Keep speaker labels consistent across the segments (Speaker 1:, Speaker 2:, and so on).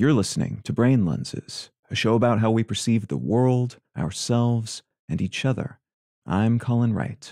Speaker 1: You're listening to Brain Lenses, a show about how we perceive the world, ourselves, and each other. I'm Colin Wright.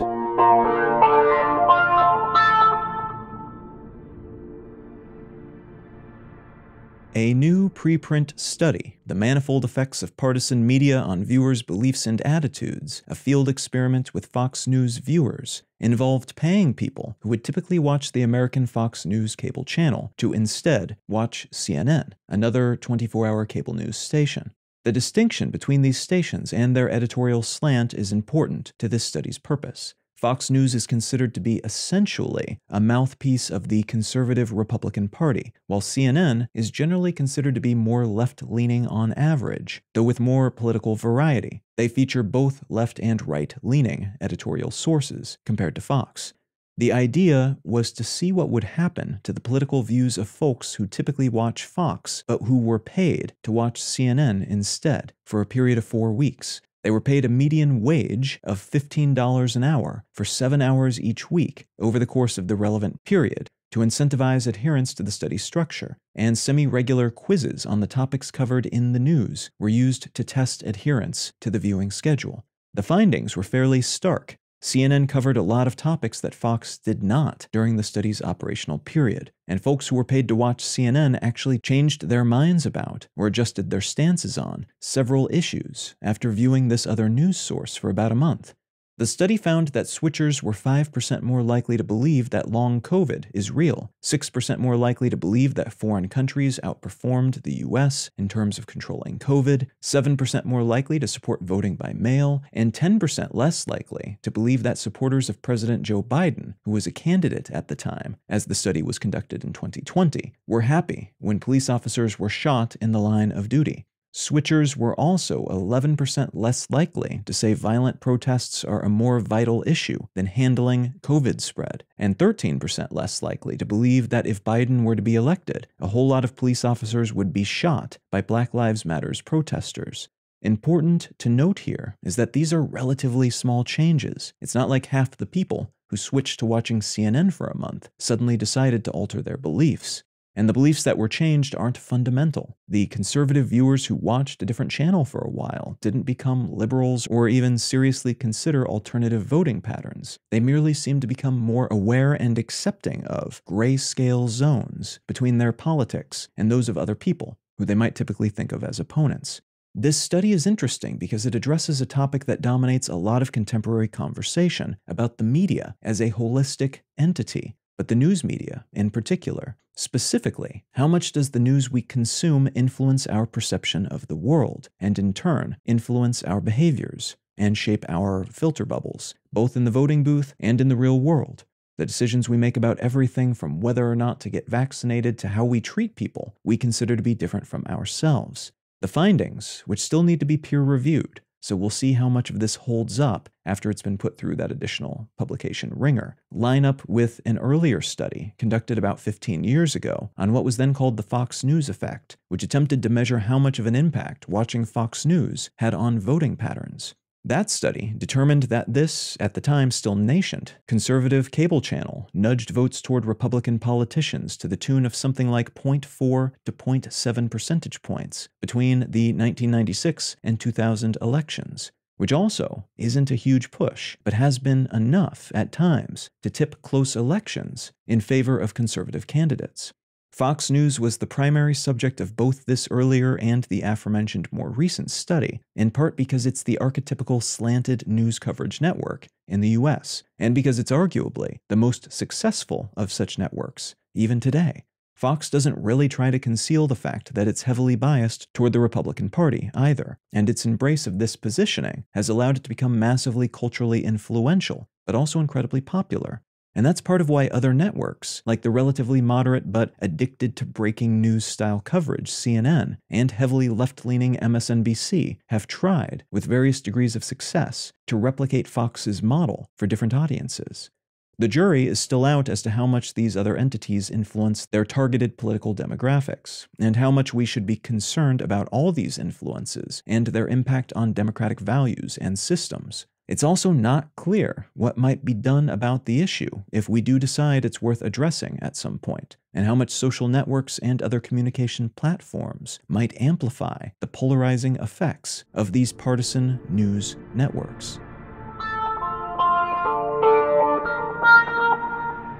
Speaker 1: A new preprint study, The Manifold Effects of Partisan Media on Viewers' Beliefs and Attitudes, a field experiment with Fox News viewers, involved paying people who would typically watch the American Fox News cable channel to instead watch CNN, another 24-hour cable news station. The distinction between these stations and their editorial slant is important to this study's purpose. Fox News is considered to be essentially a mouthpiece of the conservative Republican Party, while CNN is generally considered to be more left-leaning on average, though with more political variety. They feature both left and right-leaning editorial sources compared to Fox. The idea was to see what would happen to the political views of folks who typically watch Fox, but who were paid to watch CNN instead for a period of 4 weeks. They were paid a median wage of $15 an hour for 7 hours each week over the course of the relevant period to incentivize adherence to the study structure, and semi-regular quizzes on the topics covered in the news were used to test adherence to the viewing schedule. The findings were fairly stark. CNN covered a lot of topics that Fox did not during the study's operational period, and folks who were paid to watch CNN actually changed their minds about, or adjusted their stances on, several issues after viewing this other news source for about a month. The study found that switchers were 5% more likely to believe that long COVID is real, 6% more likely to believe that foreign countries outperformed the US in terms of controlling COVID, 7% more likely to support voting by mail, and 10% less likely to believe that supporters of President Joe Biden, who was a candidate at the time, as the study was conducted in 2020, were happy when police officers were shot in the line of duty. Switchers were also 11% less likely to say violent protests are a more vital issue than handling COVID spread, and 13% less likely to believe that if Biden were to be elected, a whole lot of police officers would be shot by Black Lives Matter's protesters. Important to note here is that these are relatively small changes. It's not like half the people who switched to watching CNN for a month suddenly decided to alter their beliefs. And the beliefs that were changed aren't fundamental. The conservative viewers who watched a different channel for a while didn't become liberals or even seriously consider alternative voting patterns. They merely seemed to become more aware and accepting of grayscale zones between their politics and those of other people, who they might typically think of as opponents. This study is interesting because it addresses a topic that dominates a lot of contemporary conversation about the media as a holistic entity, but the news media in particular. Specifically, how much does the news we consume influence our perception of the world, and in turn, influence our behaviors, and shape our filter bubbles, both in the voting booth and in the real world? The decisions we make about everything from whether or not to get vaccinated to how we treat people we consider to be different from ourselves. The findings, which still need to be peer-reviewed, so we'll see how much of this holds up after it's been put through that additional publication ringer, line up with an earlier study conducted about 15 years ago on what was then called the Fox News effect, which attempted to measure how much of an impact watching Fox News had on voting patterns. That study determined that this, at the time still nascent, conservative cable channel nudged votes toward Republican politicians to the tune of something like 0.4 to 0.7 percentage points between the 1996 and 2000 elections, which also isn't a huge push, but has been enough at times to tip close elections in favor of conservative candidates. Fox News was the primary subject of both this earlier and the aforementioned more recent study, in part because it's the archetypical slanted news coverage network in the US, and because it's arguably the most successful of such networks, even today. Fox doesn't really try to conceal the fact that it's heavily biased toward the Republican Party either, and its embrace of this positioning has allowed it to become massively culturally influential, but also incredibly popular. And that's part of why other networks, like the relatively moderate but addicted to breaking news style coverage CNN and heavily left-leaning MSNBC, have tried, with various degrees of success, to replicate Fox's model for different audiences. The jury is still out as to how much these other entities influence their targeted political demographics, and how much we should be concerned about all these influences and their impact on democratic values and systems. It's also not clear what might be done about the issue if we do decide it's worth addressing at some point, and how much social networks and other communication platforms might amplify the polarizing effects of these partisan news networks.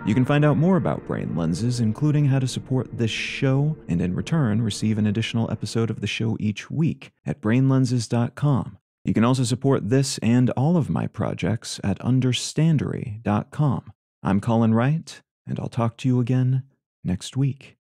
Speaker 1: You can find out more about Brain Lenses, including how to support this show, and in return receive an additional episode of the show each week at brainlenses.com. You can also support this and all of my projects at understandery.com. I'm Colin Wright, and I'll talk to you again next week.